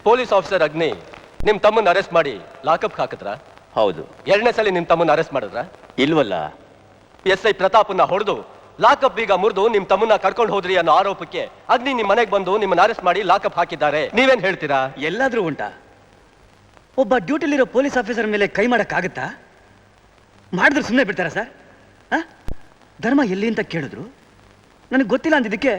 Police officer ಅಗ್ನಿ ನಿಮ್ ತಮ್ಮನ್ನ ಅರೆಸ್ಟ್ ಮಾಡಿ ಲಾಕಪ್ ಹಾಕಿದ್ರ? ಹೌದು. ಎರಡನೇ ಸಲ ನಿಮ್ ತಮ್ಮನ್ನ ಅರೆಸ್ಟ್ ಮಾಡಿದ್ರ? ಇಲ್ವಲ್ಲ. SI ಪ್ರತಾಪನ್ನ ಹೊಡೆದು ಲಾಕಪ್ ಬೀಗ ಮುರಿದು ನಿಮ್ ತಮ್ಮನ್ನ ಕರ್ಕೊಂಡು ಹೋದ್ರಿ ಅನ್ನೋ ಆರೋಪಕ್ಕೆ ಅಗ್ನಿ ನಿಮ್ ಮನೆಗೆ ಬಂದು ನಿಮ್ಮನ್ನ ಅರೆಸ್ಟ್ ಮಾಡಿ ಲಾಕಪ್ ಹಾಕಿದ್ದಾರೆ. ನೀವೇನ್ ಹೇಳ್ತೀರಾ? ಎಲ್ಲಾದ್ರೂ ಉಂಟಾ? ಒಬ್ಬ ಡ್ಯೂಟಿಲಿರೋ ಪೊಲೀಸ್ ಆಫೀಸರ್ ಮೇಲೆ ಕೈ ಮಾಡಕ್ಕಾಗತ್ತಾ? ಮಾಡಿದ್ರೆ ಸುಮ್ಮನೆ ಬಿಡ್ತಾರಾ ಸರ್? ಧರ್ಮ ಎಲ್ಲಿ ಅಂತ ಕೇಳಿದ್ರು, ನನಗೆ ಗೊತ್ತಿಲ್ಲ ಅಂದಿದ್ದಕ್ಕೆ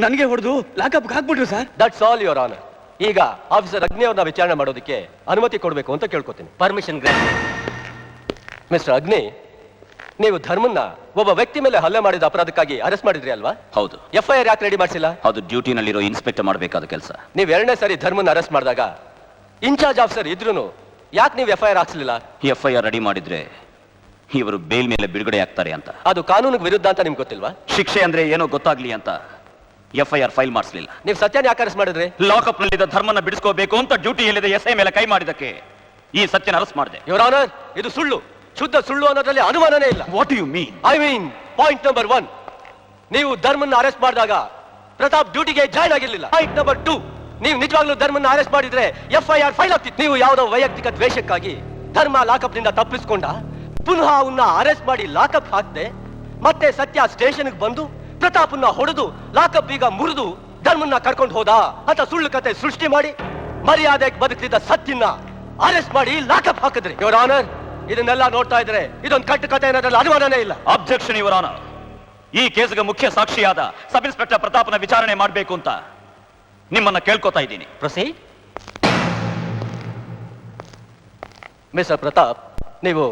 ನನಗೆ ಹೊಡೆದು ಲಾಕಪ್ ಹಾಕ್ಬಿಟ್ರು sir. That's all your honour. ಈಗ ಆಫೀಸರ್ ಅಗ್ನಿ ಅವ್ರನ್ನ ವಿಚಾರಣೆ ಮಾಡೋದಕ್ಕೆ ಅನುಮತಿ ಕೊಡಬೇಕು ಅಂತ ಕೇಳ್ಕೊತೀನಿ. Permission grant. ಮಿಸ್ಟರ್ ಅಗ್ನಿ, ನೀವು ಧರ್ಮನ್ನ ಒಬ್ಬ ವ್ಯಕ್ತಿ ಮೇಲೆ ಹಲ್ಲೆ ಮಾಡಿದ ಅಪರಾಧಕ್ಕಾಗಿ ಅರೆಸ್ಟ್ ಮಾಡಿದ್ರಿ ಅಲ್ವಾ? ಹೌದು. FIR ಯಾಕೆ ರೆಡಿ ಮಾಡಿಸಿಲ್ಲ? ಅದು ಡ್ಯೂಟಿನಲ್ಲಿರೋ ಇನ್ಸ್ಪೆಕ್ಟರ್ ಮಾಡಬೇಕಾದ ಕೆಲಸ. ನೀವು ಎರಡನೇ ಸರಿ ಧರ್ಮನ್ನ ಅರೆಸ್ಟ್ ಮಾಡಿದಾಗ ಇನ್ಚಾರ್ಜ್ ಆಫೀಸರ್ ಇದ್ರೂ ಯಾಕೆ ನೀವು FIR ಹಾಕ್ಸಲಿಲ್ಲ? FIR ರೆಡಿ ಮಾಡಿದ್ರೆ ಇವರು ಬೇಲ್ ಮೇಲೆ ಬಿಡುಗಡೆ ಆಗ್ತಾರೆ ಅಂತ. ಅದು ಕಾನೂನಿಗೆ ವಿರುದ್ಧ ಅಂತ ನಿಮ್ಗೆ ಗೊತ್ತಿಲ್ವಾ? ಶಿಕ್ಷೆ ಅಂದ್ರೆ ಏನೋ ಗೊತ್ತಾಗ್ಲಿ ಅಂತ FIR ಫೈಲ್ ಮಾಡಿಸ್ಲಿಲ್ಲ. ನೀವು ಸತ್ಯನ ಯಾಕೆ ಅರೆಸ್ಟ್ ಮಾಡಿದ್ರಿ? ಲಾಕಪ್ ನಲ್ಲಿದ್ದ ಧರ್ಮನ ಬಿಡಿಸ್ಕೋಬೇಕು ಅಂತ ಡ್ಯೂಟಿಯಲ್ಲಿದ್ದ SI ಮೇಲೆ ಕೈ ಮಾಡಿದಕ್ಕೆ ಈ ಸತ್ಯನ ಅರೆಸ್ಟ್ ಮಾಡಿದೆ. ಯುವರ್ ಆನರ್, ಇದು ಸುಳ್ಳು, ಶುದ್ಧ ಸುಳ್ಳು ಅನ್ನೋದ್ರಲ್ಲಿ ಅನುಮಾನನೇ ಇಲ್ಲ. What you mean? I mean point number 1, ನೀವು ಧರ್ಮನ್ನ ಅರೆಸ್ಟ್ ಮಾಡಿದಾಗ ಪ್ರತಾಪ್ ಡ್ಯೂಟಿಗೆ ಜಾಯ್ನ್ ಆಗಿರ್ಲಿಲ್ಲ. ಪಾಯಿಂಟ್ ನಂಬರ್ 2, ನೀವು ನಿಜವಾಗ್ಲೂ ಧರ್ಮನ್ನ ಅರೆಸ್ಟ್ ಮಾಡಿದ್ರೆ FIR ಫೈಲ್ ಆಗ್ತಿತ್ತು. ನೀವು ಯಾವುದೋ ವೈಯಕ್ತಿಕ ದ್ವೇಷಕ್ಕಾಗಿ ಧರ್ಮ ಲಾಕಪ್ ನಿಂದ ತಪ್ಪಿಸ್ಕೊಂಡ, ಪುನಃ ಅವನ್ನ ಅರೆಸ್ಟ್ ಮಾಡಿ ಲಾಕಪ್ ಹಾಕ್ದೆ, ಮತ್ತೆ ಸತ್ಯ ಸ್ಟೇಷನ್ಗೆ ಬಂದು ಪ್ರತಾಪನ್ನ ಹೊಡೆದು ಲಾಕಪ್ ಬೀಗ ಮುರಿದು ಧರ್ಮನ್ನ ಕರ್ಕೊಂಡು ಹೋದ ಅಂತ ಸುಳ್ಳು ಕತೆ ಸೃಷ್ಟಿ ಮಾಡಿ ಮರ್ಯಾದೆಗೆ ಬದುಕಿದ್ದ ಸತ್ಯನ ಅರೆಸ್ಟ್ ಮಾಡಿ ಲಾಕಪ್ ಹಾಕಿದ್ರಿ. ಯುವರ್ ಆನರ್, ಇದನ್ನೆಲ್ಲ ನೋಡ್ತಾ ಇದ್ರೆ ಇದೊಂದು ಕಟ್ಟು ಕತೆ ಅನ್ನೋದ್ರಲ್ಲಿ ಅನುಮಾನನೇ ಇಲ್ಲ. Objection your honour. ಈ ಕೇಸ್ಗೆ ಮುಖ್ಯ ಸಾಕ್ಷಿಯಾದ ಸಬ್ ಇನ್ಸ್ಪೆಕ್ಟರ್ ಪ್ರತಾಪ್ನ ವಿಚಾರಣೆ ಮಾಡಬೇಕು ಅಂತ ನಿಮ್ಮನ್ನ ಕೇಳ್ಕೊತಾ ಇದ್ದೀನಿ. ಪ್ರೊಸೀಡ್. ಮಿಸ್ಟರ್ ಪ್ರತಾಪ್, ನೀವು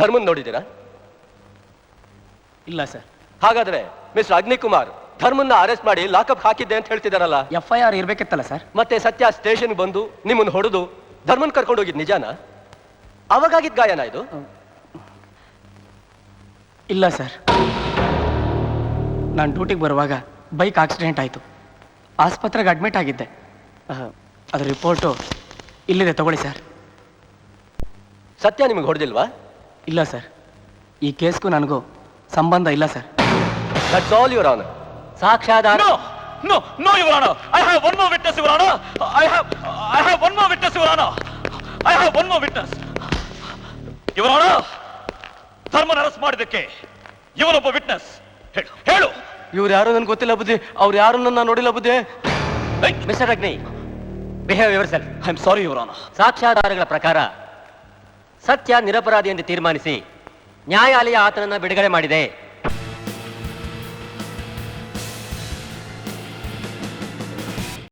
ಧರ್ಮನ್ ನೋಡಿದ್ದೀರಾ? ಇಲ್ಲ ಸರ್. ಹಾಗಾದ್ರೆ ಮಿಸ್ಟರ್ ಅಗ್ನಿಕುಮಾರ್ ಧರ್ಮನ್ನ ಅರೆಸ್ಟ್ ಮಾಡಿ ಲಾಕಪ್ ಹಾಕಿದ್ದೆ ಅಂತ ಹೇಳ್ತಿದಾರಲ್ಲ? FIR ಇರ್ಬೇಕಿತ್ತಲ್ಲ sir. ಮತ್ತೆ ಸತ್ಯ ಸ್ಟೇಷನ್ ಬಂದು ನಿಮ್ಮನ್ನು ಹೊಡೆದು ಧರ್ಮನ್ ಕರ್ಕೊಂಡು ಹೋಗಿದ್ ನಿಜಾನ? ಅವಾಗಾಗಿದ್ ಗಾಯನ ಇದು? ಇಲ್ಲ ಸರ್, ನಾನು ಡ್ಯೂಟಿಗೆ ಬರುವಾಗ ಬೈಕ್ ಆಕ್ಸಿಡೆಂಟ್ ಆಯಿತು. ಆಸ್ಪತ್ರೆಗೆ ಅಡ್ಮಿಟ್ ಆಗಿದ್ದೆ. ಅದ್ರ ರಿಪೋರ್ಟು ಇಲ್ಲಿದೆ, ತಗೊಳ್ಳಿ ಸರ್. ಸತ್ಯ ನಿಮಗೆ ಹೊಡೆದಿಲ್ವಾ? ಇಲ್ಲ ಸರ್, ಈ ಕೇಸ್ಗೂ ನನಗೂ ಸಂಬಂಧ ಇಲ್ಲ sir. That's all your honour. ಸಾಕ್ಷ್ಯಾಧಾರ. No, no, Your Honor. I have one more witness, Your Honor. I have one more witness, Your Honor. I have one more witness. Your Honor, ಧರ್ಮನ arrest ಮಾಡಿದ್ದಕ್ಕೆ ಇವನೊಬ್ಬ witness. ಹೇಳು. ಇವ್ರು ಯಾರು ನನ್ಗೆ ಗೊತ್ತಿಲ್ಲ ಬುದ್ಧಿ, ಅವ್ರು ಯಾರು ನನ್ನ ನೋಡಿಲ್ಲ ಬುದ್ಧಿ. Mister Agni, behave yourself. I am sorry, your honour. ಸಾಕ್ಷ್ಯಾಧಾರಗಳ ಪ್ರಕಾರ ಸತ್ಯ ನಿರಪರಾಧಿ ಎಂದು ತೀರ್ಮಾನಿಸಿ ನ್ಯಾಯಾಲಯ ಆತನನ್ನು ಬಿಡುಗಡೆ ಮಾಡಿದೆ.